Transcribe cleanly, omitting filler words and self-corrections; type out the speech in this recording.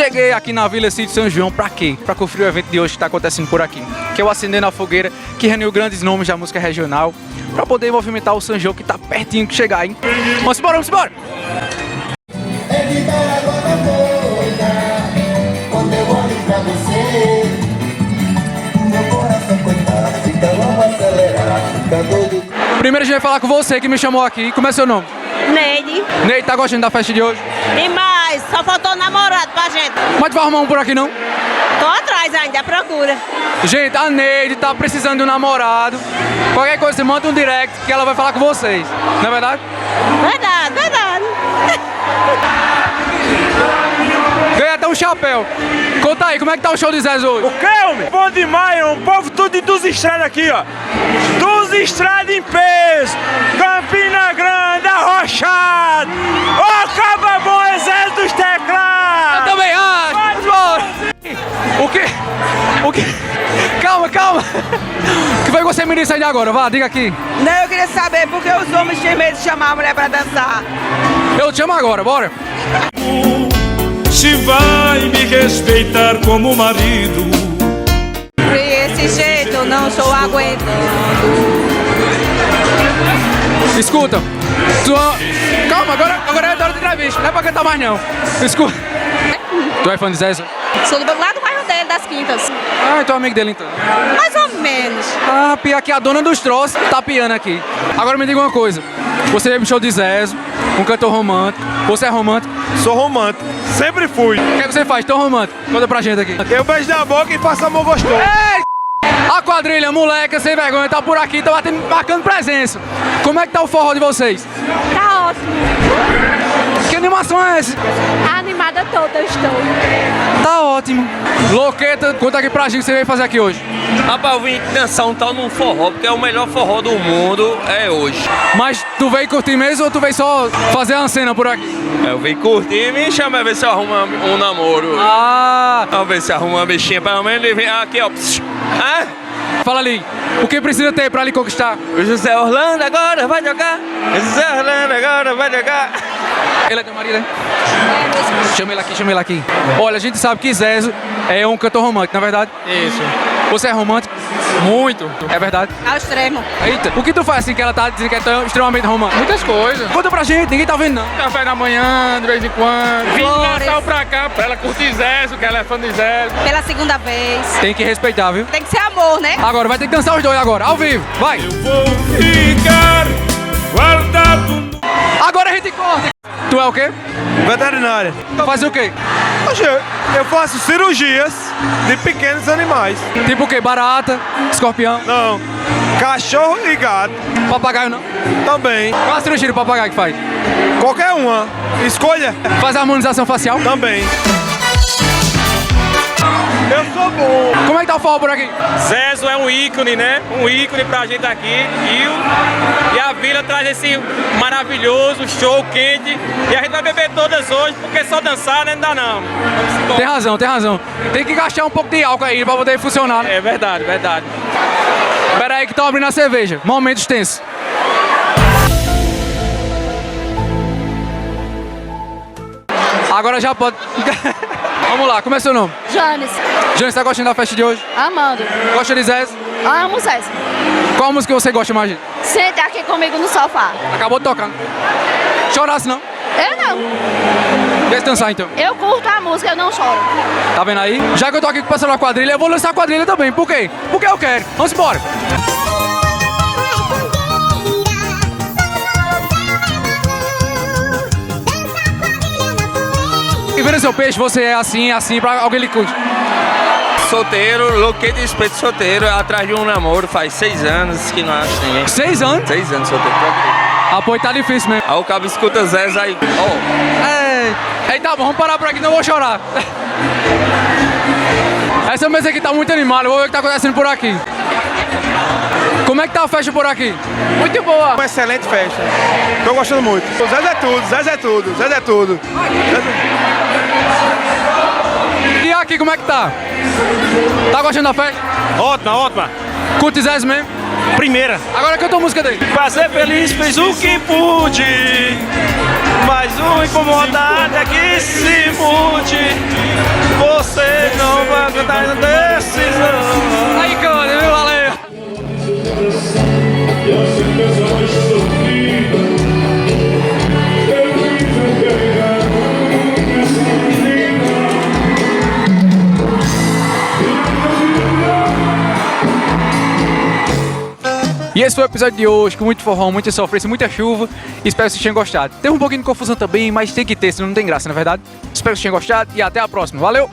Cheguei aqui na Vila Sítio São João pra quê? Pra conferir o evento de hoje que tá acontecendo por aqui. Que é o Acendendo a Fogueira, que reuniu grandes nomes da música regional pra poder movimentar o São João que tá pertinho de chegar, hein? Vamos embora, vamos embora! Quando eu olho pra você, meu coração coitado fica logo acelerado, fica doido. Primeiro a gente vai falar com você que me chamou aqui. Como é seu nome? Neide. Neide, tá gostando da festa de hoje? Demais, só faltou namorado pra gente. Mas tu vai arrumar um por aqui não? Tô atrás ainda, à procura. Gente, a Neide tá precisando de um namorado. Qualquer coisa, você manda um direct que ela vai falar com vocês. Não é verdade? Verdade, verdade. Ganhei até um chapéu. Conta aí, como é que tá o show de Zé hoje? O que, homem? Bom demais, o povo tudo de Dos Estradas aqui, ó. Dos Estradas em peso, Campina Grande, Arrochado. Ô, caba bom, exército dos teclados. Eu também acho. Vamos embora. O que? Calma, calma. O que foi que você me disse aí agora? Vá, diga aqui. Não, eu queria saber por que os homens têm medo de chamar a mulher pra dançar. Eu te chamo agora, bora. Se vai me respeitar como marido. Esse jeito eu não estou aguentando. Escuta. Calma, agora é hora de entrevista. Não é pra cantar mais não. Escuta. Tu é fã de Zé? Sou lá do bairro dele, das Quintas. Ah, tu é amigo dele então. Mais ou menos. Ah, pior que a dona dos troços tá piando aqui. Agora me diga uma coisa. Você veio pro show de Zezo, um cantor romântico. Você é romântico? Sou romântico, sempre fui. O que é que você faz tão romântico? Conta pra gente aqui. Eu beijo na boca e faço amor gostoso. Ei! A quadrilha, moleca, sem vergonha, tá por aqui, tá marcando presença. Como é que tá o forró de vocês? Tá ótimo. Que animação é essa? Animada toda eu estou. Tá ótimo. Loqueta, conta aqui pra gente o que você veio fazer aqui hoje. Rapaz, eu vim dançar um tal num forró, porque é o melhor forró do mundo, é hoje. Mas tu veio curtir mesmo ou tu veio só fazer uma cena por aqui? Eu vim curtir e me chama a ver se eu arrumo um namoro. Ah, Vamos ver se arruma uma bichinha, pelo menos ele vem aqui, ó. Ah, fala ali. O que precisa ter pra lhe conquistar? o José Orlando agora vai jogar. O José Orlando agora vai jogar. Ele é teu marido, né? Chama ele aqui. Olha, a gente sabe que Zezo é um cantor romântico, não é verdade? Isso. Você é romântico? Muito. É verdade? Ao extremo. Eita, o que tu faz assim que ela tá dizendo que é tão extremamente romântica? Muitas coisas. Conta pra gente, ninguém tá vendo não. Café da manhã, de vez em quando. Vim de Flores. Natal pra cá, pra ela curtir Zezo, que ela é fã de Zezo. Pela segunda vez. Tem que respeitar, viu? Tem que ser amor, né? Agora, vai ter que dançar os dois agora, ao vivo. Vai! Vou ficar guardado. Agora a gente corta. Tu é o quê? Veterinária. Faz o quê? Oxe, eu faço cirurgias de pequenos animais. Tipo o quê? Barata, escorpião, Não, cachorro e gato papagaio não? também. Qual a cirurgia do papagaio que faz? Qualquer uma. Escolha Faz a harmonização facial? também. Eu sou bom. Como é que tá o forró por aqui? Zezo é um ícone, né? Um ícone pra gente aqui. E a vila traz esse maravilhoso show quente. E a gente vai beber todas hoje, porque só dançar né, não dá não. Vamos embora. Tem razão, tem razão. Tem que gastar um pouco de álcool aí pra poder funcionar. É verdade, verdade. Pera aí que tô abrindo a cerveja. Momentos tensos. Agora já pode... Vamos lá, como é seu nome? Janes. Jânio, você tá gostando da festa de hoje? Amando. Gosta de Zé? Amo Zé. Qual música você gosta mais? Gente? Senta aqui comigo no sofá. Acabou de tocar. Chorasse não? Eu não. Deixa eu dançar então. Eu curto a música, eu não choro. Tá vendo aí? Já que eu tô aqui com o pessoal da quadrilha, eu vou lançar a quadrilha também. Por quê? Porque eu quero. Vamos embora. E vendo seu peixe, você é assim, pra alguém lhe curte. Solteiro, louquei de respeito solteiro, atrás de um namoro, faz 6 anos que não acho ninguém. 6 anos? 6 anos solteiro. Apoio tá difícil mesmo. Aí o cabo escuta Zé aí. Ó. Ei, tá bom, vamos parar por aqui, não vou chorar. Essa mesa aqui tá muito animada, eu vou ver o que tá acontecendo por aqui. Como é que tá a festa por aqui? Muito boa. Uma excelente festa. Tô gostando muito. Zé é tudo, Zé é tudo, Zé é tudo. E aqui, como é que tá? Tá gostando da festa? Ótima, ótima. Curte Zé mesmo? Primeira. Agora canta a música dele. Pra ser feliz fiz o que pude, mas o incomodado é que se mude. E a certeza mais sofrida eu quis encarregar essa menina. E esse foi o episódio de hoje, com muito forró, muita sofrência, muita chuva. Espero que vocês tenham gostado. Teve um pouquinho de confusão também, mas tem que ter, senão não tem graça, não é verdade? Espero que vocês tenham gostado e até a próxima. Valeu!